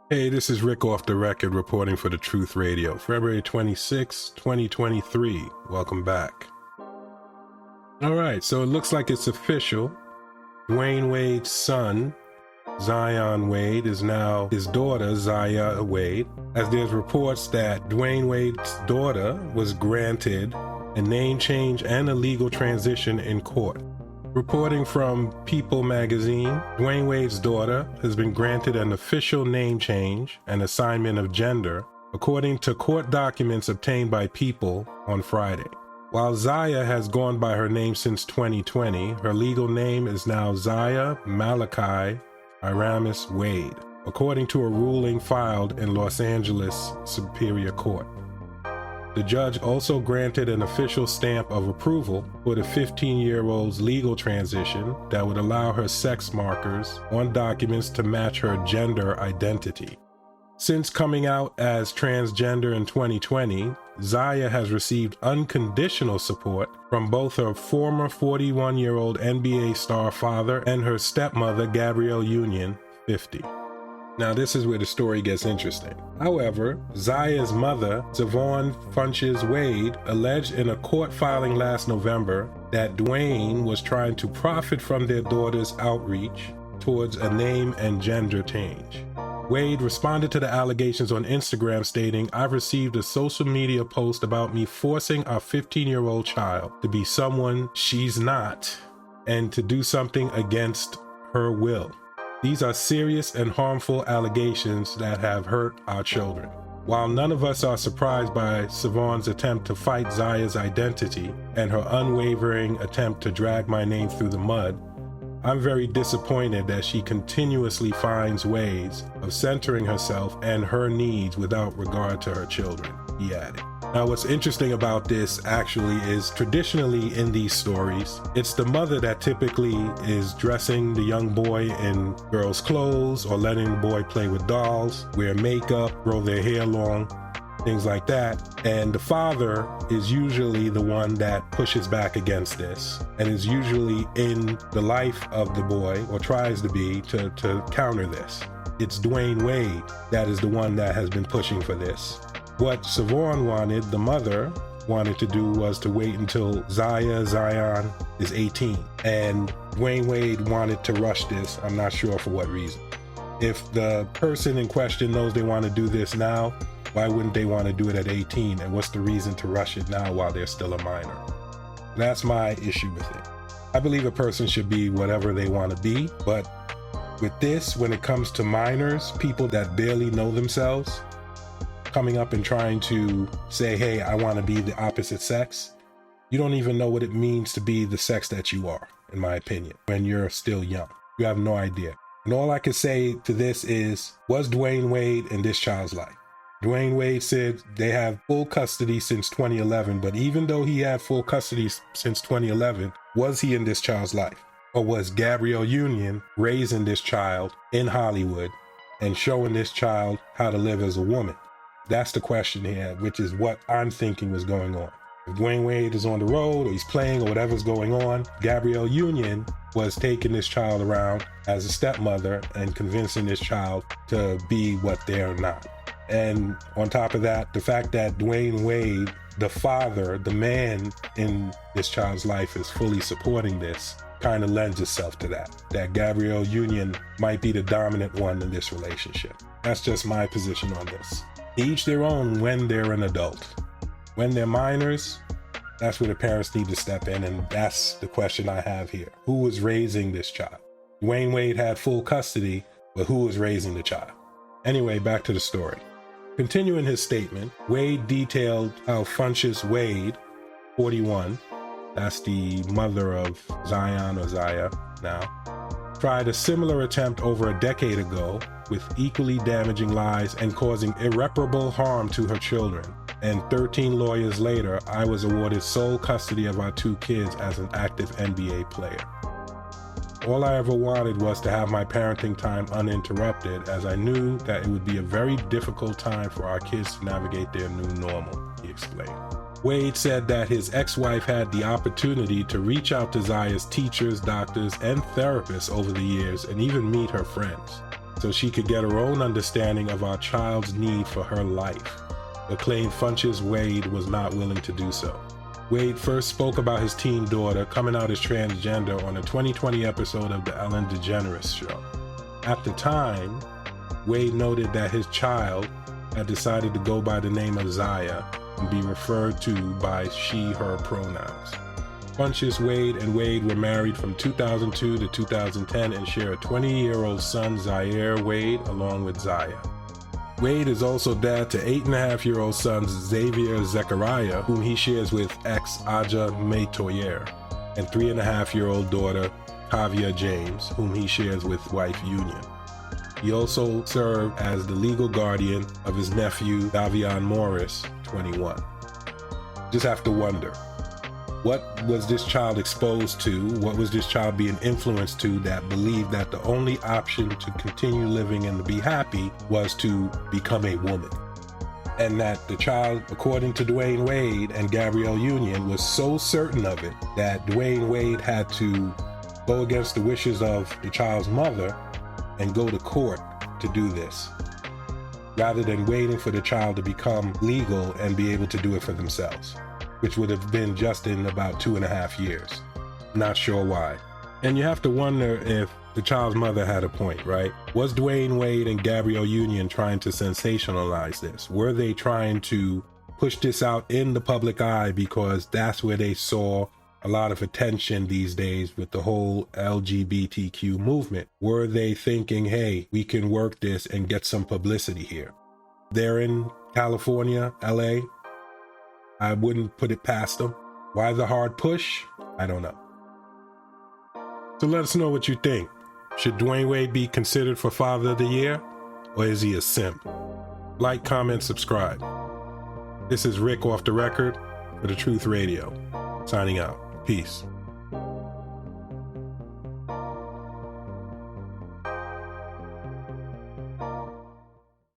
Hey, this is Rick Off the Record reporting for The Truth Radio, February 26, 2023. Welcome back. All right, so it looks like it's official. Dwyane Wade's son, Zion Wade, is now his daughter, Zaya Wade, as there's reports that Dwyane Wade's daughter was granted a name change and a legal transition in court. Reporting from People magazine, Dwyane Wade's daughter has been granted an official name change and assignment of gender, according to court documents obtained by People on Friday. While Zaya has gone by her name since 2020, her legal name is now Zaya Malachi Airamis Wade, according to a ruling filed in Los Angeles Superior Court. The judge also granted an official stamp of approval for the 15-year-old's legal transition that would allow her sex markers on documents to match her gender identity. Since coming out as transgender in 2020, Zaya has received unconditional support from both her former 41-year-old NBA star father and her stepmother, Gabrielle Union, 50. Now, this is where the story gets interesting. However, Zaya's mother, Siohvaughn Funches-Wade, alleged in a court filing last November that Dwayne was trying to profit from their daughter's outreach towards a name and gender change. Wade responded to the allegations on Instagram stating, "I've received a social media post about me forcing our 15-year-old child to be someone she's not and to do something against her will. These are serious and harmful allegations that have hurt our children." While none of us are surprised by Siohvaughn's attempt to fight Zaya's identity and her unwavering attempt to drag my name through the mud, I'm very disappointed that she continuously finds ways of centering herself and her needs without regard to her children, he added. Now, what's interesting about this actually is traditionally in these stories, it's the mother that typically is dressing the young boy in girls' clothes or letting the boy play with dolls, wear makeup, grow their hair long, things like that. And the father is usually the one that pushes back against this and is usually in the life of the boy, or tries to be, to counter this. It's Dwyane Wade that is the one that has been pushing for this. What Siohvaughn wanted, the mother wanted to do, was to wait until Zion is 18. And Dwyane Wade wanted to rush this. I'm not sure for what reason. If the person in question knows they want to do this now, why wouldn't they want to do it at 18? And what's the reason to rush it now while they're still a minor? That's my issue with it. I believe a person should be whatever they want to be, but with this, when it comes to minors, people that barely know themselves, coming up and trying to say, hey, I want to be the opposite sex, you don't even know what it means to be the sex that you are, in my opinion, when you're still young. You have no idea. And all I can say to this is, was Dwyane Wade in this child's life? Dwyane Wade said they have full custody since 2011, but even though he had full custody since 2011, was he in this child's life? Or was Gabrielle Union raising this child in Hollywood and showing this child how to live as a woman? That's the question here, which is what I'm thinking was going on. If Dwyane Wade is on the road or he's playing or whatever's going on, Gabrielle Union was taking this child around as a stepmother and convincing this child to be what they're not. And on top of that, the fact that Dwyane Wade, the father, the man in this child's life, is fully supporting this kind of lends itself to that Gabrielle Union might be the dominant one in this relationship. That's just my position on this. Each their own when they're an adult. When they're minors, that's where the parents need to step in, and that's the question I have here. Who was raising this child? Dwyane Wade had full custody, but who was raising the child? Anyway, back to the story. Continuing his statement, Wade detailed how Funches-Wade, 41, that's the mother of Zion or Zaya now, tried a similar attempt over a decade ago with equally damaging lies and causing irreparable harm to her children. And 13 lawyers later, I was awarded sole custody of our 2 kids as an active NBA player. All I ever wanted was to have my parenting time uninterrupted, as I knew that it would be a very difficult time for our kids to navigate their new normal, he explained. Wade said that his ex-wife had the opportunity to reach out to Zaya's teachers, doctors, and therapists over the years and even meet her friends. so she could get her own understanding of our child's need for her life, but claimed Funches-Wade was not willing to do so. Wade first spoke about his teen daughter coming out as transgender on a 2020 episode of the Ellen DeGeneres Show. At the time, Wade noted that his child had decided to go by the name of Zaya and be referred to by she/her pronouns. Funches-Wade and Wade were married from 2002 to 2010 and share a 20-year-old son, Dwyane Wade, along with Zaya. Wade is also dad to 8.5-year-old son Xavier Zechariah, whom he shares with ex Aja Metoyer, and 3.5-year-old daughter Kavia James, whom he shares with wife Union. He also served as the legal guardian of his nephew Davion Morris, 21. Just have to wonder, what was this child exposed to? What was this child being influenced to that believed that the only option to continue living and to be happy was to become a woman? And that the child, according to Dwyane Wade and Gabrielle Union, was so certain of it that Dwyane Wade had to go against the wishes of the child's mother and go to court to do this, rather than waiting for the child to become legal and be able to do it for themselves, which would have been just in about 2.5 years. Not sure why. And you have to wonder if the child's mother had a point, right? Was Dwyane Wade and Gabrielle Union trying to sensationalize this? Were they trying to push this out in the public eye because that's where they saw a lot of attention these days with the whole LGBTQ movement? Were they thinking, hey, we can work this and get some publicity here? They're in California, LA. I wouldn't put it past them. Why the hard push? I don't know. So let us know what you think. Should Dwyane Wade be considered for Father of the Year? Or is he a simp? Like, comment, subscribe. This is Rick off the record for The Truth Radio. Signing out. Peace.